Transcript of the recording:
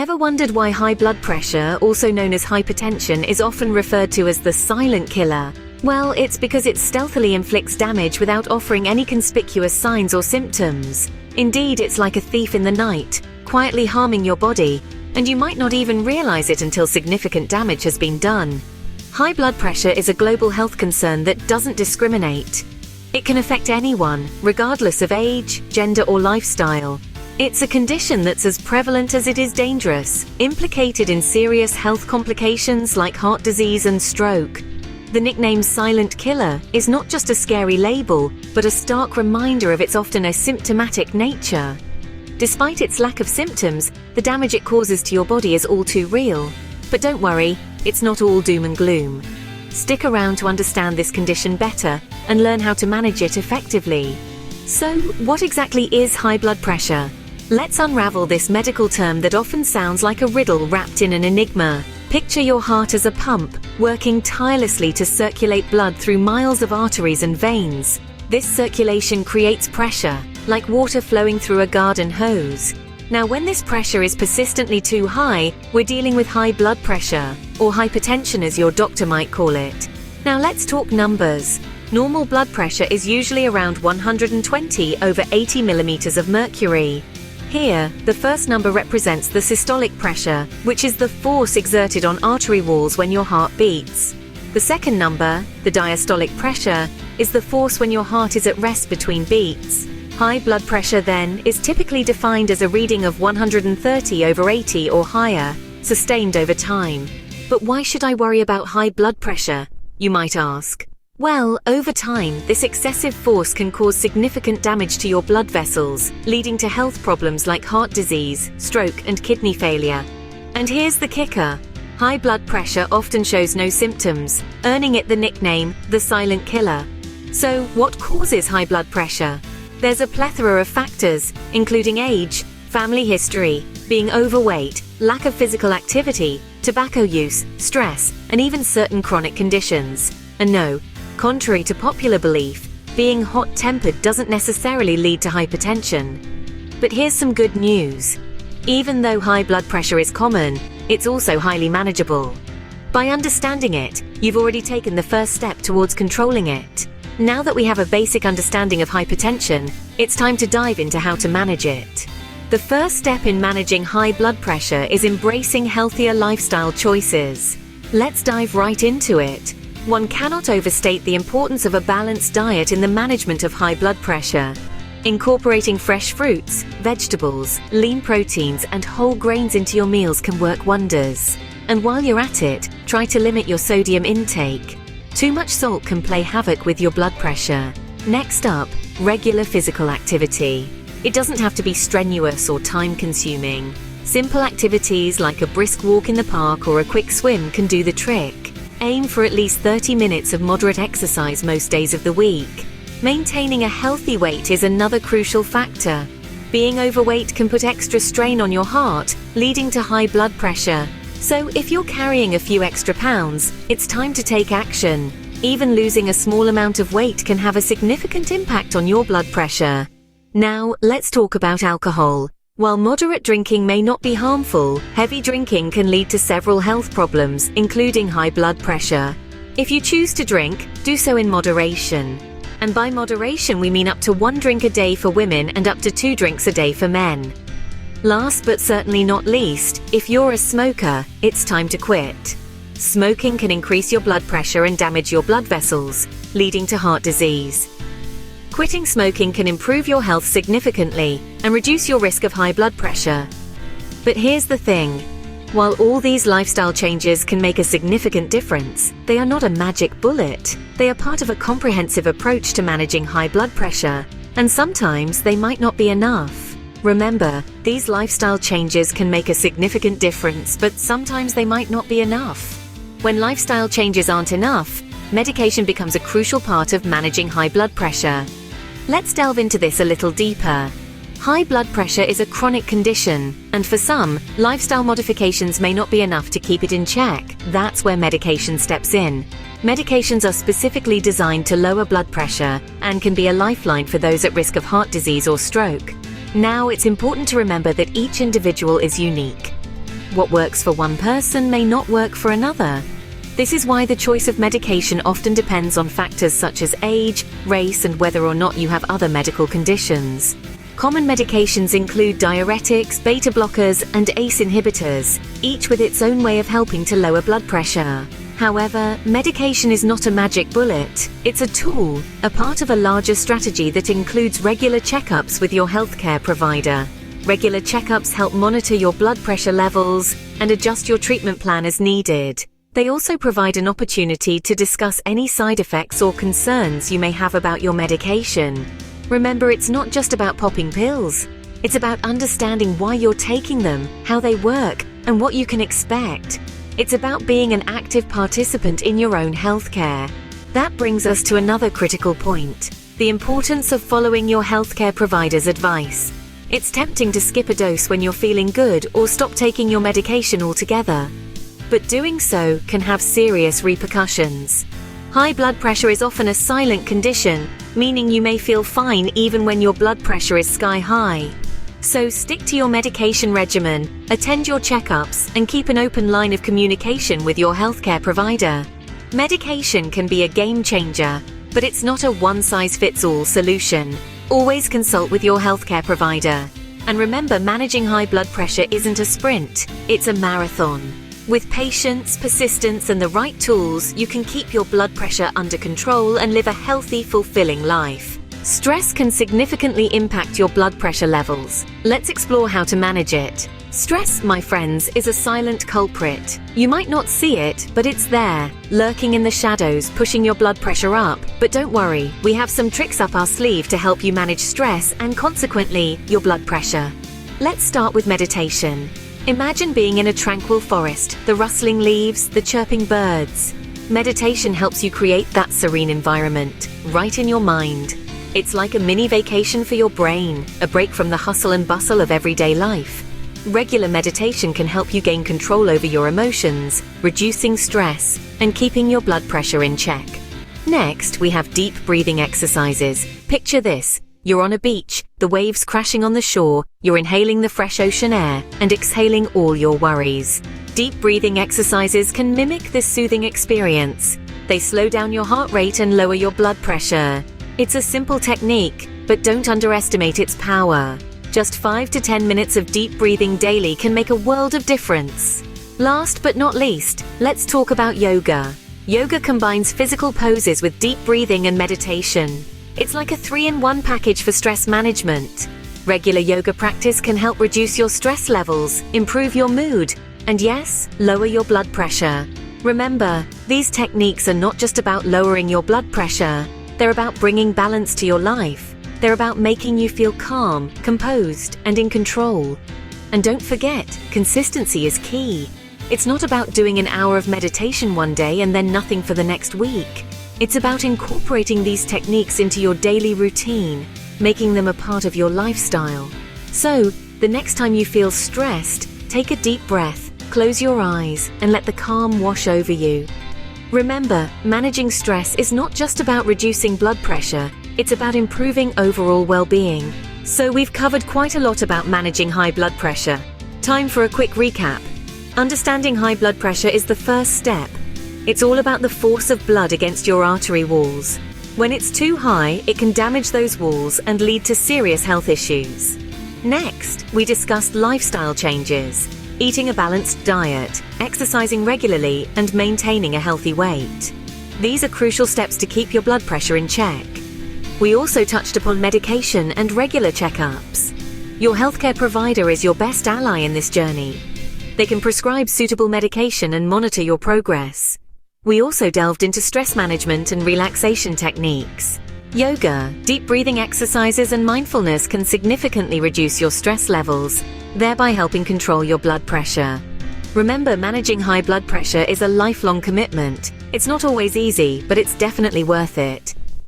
Ever wondered why high blood pressure, also known as hypertension, is often referred to as the silent killer? Well, it's because it stealthily inflicts damage without offering any conspicuous signs or symptoms. Indeed, it's like a thief in the night, quietly harming your body, and you might not even realize it until significant damage has been done. High blood pressure is a global health concern that doesn't discriminate. It can affect anyone, regardless of age, gender, or lifestyle. It's a condition that's as prevalent as it is dangerous, implicated in serious health complications like heart disease and stroke. The nickname silent killer is not just a scary label, but a stark reminder of its often asymptomatic nature. Despite its lack of symptoms, the damage it causes to your body is all too real. But don't worry, it's not all doom and gloom. Stick around to understand this condition better and learn how to manage it effectively. So, what exactly is high blood pressure? Let's unravel this medical term that often sounds like a riddle wrapped in an enigma. Picture your heart as a pump, working tirelessly to circulate blood through miles of arteries and veins. This circulation creates pressure, like water flowing through a garden hose. Now, when this pressure is persistently too high, we're dealing with high blood pressure, or hypertension as your doctor might call it. Now let's talk numbers. Normal blood pressure is usually around 120 over 80 millimeters of mercury. Here, the first number represents the systolic pressure, which is the force exerted on artery walls when your heart beats. The second number, the diastolic pressure, is the force when your heart is at rest between beats. High blood pressure, then, is typically defined as a reading of 130 over 80 or higher, sustained over time. But why should I worry about high blood pressure, you might ask? Well, over time, this excessive force can cause significant damage to your blood vessels, leading to health problems like heart disease, stroke, and kidney failure. And here's the kicker. High blood pressure often shows no symptoms, earning it the nickname, the silent killer. So, what causes high blood pressure? There's a plethora of factors, including age, family history, being overweight, lack of physical activity, tobacco use, stress, and even certain chronic conditions. And no, contrary to popular belief, being hot-tempered doesn't necessarily lead to hypertension. But here's some good news. Even though high blood pressure is common, it's also highly manageable. By understanding it, you've already taken the first step towards controlling it. Now that we have a basic understanding of hypertension, it's time to dive into how to manage it. The first step in managing high blood pressure is embracing healthier lifestyle choices. Let's dive right into it. One cannot overstate the importance of a balanced diet in the management of high blood pressure. Incorporating fresh fruits, vegetables, lean proteins, and whole grains into your meals can work wonders. And while you're at it, try to limit your sodium intake. Too much salt can play havoc with your blood pressure. Next up, regular physical activity. It doesn't have to be strenuous or time-consuming. Simple activities like a brisk walk in the park or a quick swim can do the trick. Aim for at least 30 minutes of moderate exercise most days of the week. Maintaining a healthy weight is another crucial factor. Being overweight can put extra strain on your heart, leading to high blood pressure. So if you're carrying a few extra pounds, it's time to take action. Even losing a small amount of weight can have a significant impact on your blood pressure. Now, let's talk about alcohol. While moderate drinking may not be harmful, heavy drinking can lead to several health problems, including high blood pressure. If you choose to drink, do so in moderation. And by moderation, we mean up to 1 drink a day for women and up to 2 drinks a day for men. Last but certainly not least, if you're a smoker, it's time to quit. Smoking can increase your blood pressure and damage your blood vessels, leading to heart disease. Quitting smoking can improve your health significantly and reduce your risk of high blood pressure. But here's the thing. While all these lifestyle changes can make a significant difference, they are not a magic bullet. They are part of a comprehensive approach to managing high blood pressure, and sometimes they might not be enough. Remember, these lifestyle changes can make a significant difference, but sometimes they might not be enough. When lifestyle changes aren't enough, medication becomes a crucial part of managing high blood pressure. Let's delve into this a little deeper. High blood pressure is a chronic condition, and for some, lifestyle modifications may not be enough to keep it in check. That's where medication steps in. Medications are specifically designed to lower blood pressure and can be a lifeline for those at risk of heart disease or stroke. Now, it's important to remember that each individual is unique. What works for one person may not work for another. This is why the choice of medication often depends on factors such as age, race, and whether or not you have other medical conditions. Common medications include diuretics, beta blockers, and ACE inhibitors, each with its own way of helping to lower blood pressure. However, medication is not a magic bullet. It's a tool, a part of a larger strategy that includes regular checkups with your healthcare provider. Regular checkups help monitor your blood pressure levels and adjust your treatment plan as needed. They also provide an opportunity to discuss any side effects or concerns you may have about your medication. Remember, it's not just about popping pills. It's about understanding why you're taking them, how they work, and what you can expect. It's about being an active participant in your own healthcare. That brings us to another critical point: the importance of following your healthcare provider's advice. It's tempting to skip a dose when you're feeling good or stop taking your medication altogether. But doing so can have serious repercussions. High blood pressure is often a silent condition, meaning you may feel fine even when your blood pressure is sky high. So stick to your medication regimen, attend your checkups, and keep an open line of communication with your healthcare provider. Medication can be a game changer, but it's not a one-size-fits-all solution. Always consult with your healthcare provider. And remember, managing high blood pressure isn't a sprint, it's a marathon. With patience, persistence, and the right tools, you can keep your blood pressure under control and live a healthy, fulfilling life. Stress can significantly impact your blood pressure levels. Let's explore how to manage it. Stress, my friends, is a silent culprit. You might not see it, but it's there, lurking in the shadows, pushing your blood pressure up. But don't worry, we have some tricks up our sleeve to help you manage stress and, consequently, your blood pressure. Let's start with meditation. Imagine being in a tranquil forest, the rustling leaves, the chirping birds. Meditation helps you create that serene environment, right in your mind. It's like a mini vacation for your brain, a break from the hustle and bustle of everyday life. Regular meditation can help you gain control over your emotions, reducing stress, and keeping your blood pressure in check. Next, we have deep breathing exercises. Picture this. You're on a beach, the waves crashing on the shore, you're inhaling the fresh ocean air and exhaling all your worries. Deep breathing exercises can mimic this soothing experience. They slow down your heart rate and lower your blood pressure. It's a simple technique, but don't underestimate its power. Just 5 to 10 minutes of deep breathing daily can make a world of difference. Last but not least, let's talk about yoga. Yoga combines physical poses with deep breathing and meditation. It's like a 3-in-1 package for stress management. Regular yoga practice can help reduce your stress levels, improve your mood, and yes, lower your blood pressure. Remember, these techniques are not just about lowering your blood pressure. They're about bringing balance to your life. They're about making you feel calm, composed, and in control. And don't forget, consistency is key. It's not about doing an hour of meditation one day and then nothing for the next week. It's about incorporating these techniques into your daily routine, making them a part of your lifestyle. So, the next time you feel stressed, take a deep breath, close your eyes, and let the calm wash over you. Remember, managing stress is not just about reducing blood pressure, it's about improving overall well-being. So we've covered quite a lot about managing high blood pressure. Time for a quick recap. Understanding high blood pressure is the first step. It's all about the force of blood against your artery walls. When it's too high, it can damage those walls and lead to serious health issues. Next, we discussed lifestyle changes, eating a balanced diet, exercising regularly, and maintaining a healthy weight. These are crucial steps to keep your blood pressure in check. We also touched upon medication and regular checkups. Your healthcare provider is your best ally in this journey. They can prescribe suitable medication and monitor your progress. We also delved into stress management and relaxation techniques. Yoga, deep breathing exercises, and mindfulness can significantly reduce your stress levels, thereby helping control your blood pressure. Remember, managing high blood pressure is a lifelong commitment. It's not always easy, but it's definitely worth it.